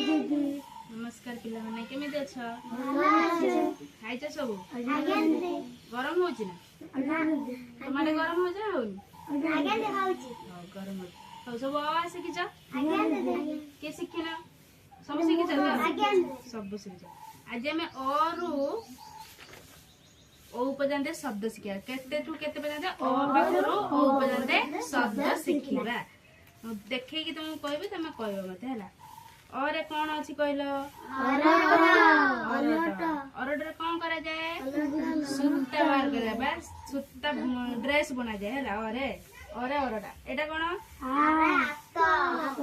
नमस्कार पिला माने केमिति अछ खाइछ सब गरम होची ना तुम्हारे गरम हो जा होनी गरम हो तो सब आवाज शिखिछ के शिखिना सब शिखिछ सब शिखिछ आज हमें औरु ओ पर्यंत शब्द शिखिया केते टू केते पर्यंत ओ पाखरु ओ पर्यंत शब्द शिखिबा देखै कि तुम कहबे तमे कहबो मते हला और कौन अच्छी कहल अरटर कौन करा जाए सूता बाहर करा बस सूता ड्रेस बना जाए है अरे अरे अरटा एटा कौन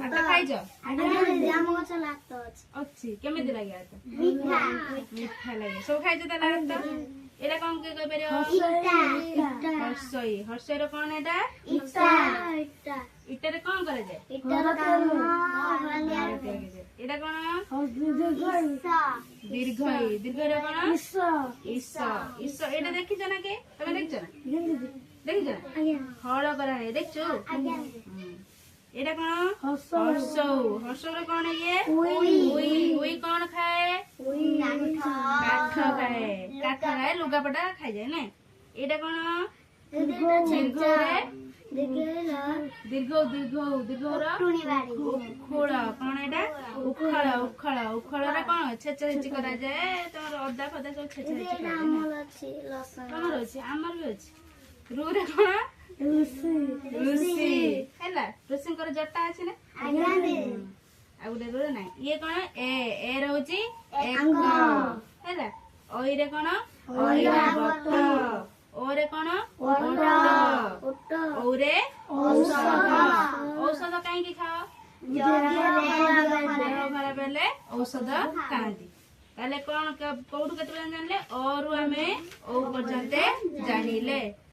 आता खाइछ अच्छी केमिति लागे आता मीठा लागे सब खाइछ त लागत एटा कौन के कह परियो हर्षई हर्षई रो कौन एटा इटा रे कौन करे जाए एटा कौन दीर्घई दीर्घई रो कौन ईश ईश एटा देखि जना के तमे देखछ ना देखि जना हळ करा है देखछु एटा कौन हर्षौ हर्षौ रे कौन ये उई कौन खाए काठ खाए काठ खाए लुगापटा खाइ जाए ना एटा कौन दीर्घ रे दीर्घ दीर्घ दीर्घ उखोल कौन एटा उखल उखल उखल रे कौन छेचा छेची करा जाए तोर अदा फदा सब छेचा छेची करा तमर अछि हमर भी अछि रू रे कौन ऋषि हैला ऋषि कर जटा अछि ना आ गुटे रू ना ये कौन ए रहउची एक हैला ओइ रे कौन ऐरावत ओरे कौन ओट ओरे औषध औषध काहे की खाओ देह खराब हेले औषध खाती ताले कौन कोठु केते जानले और हमें ओ पर्यंत जानिले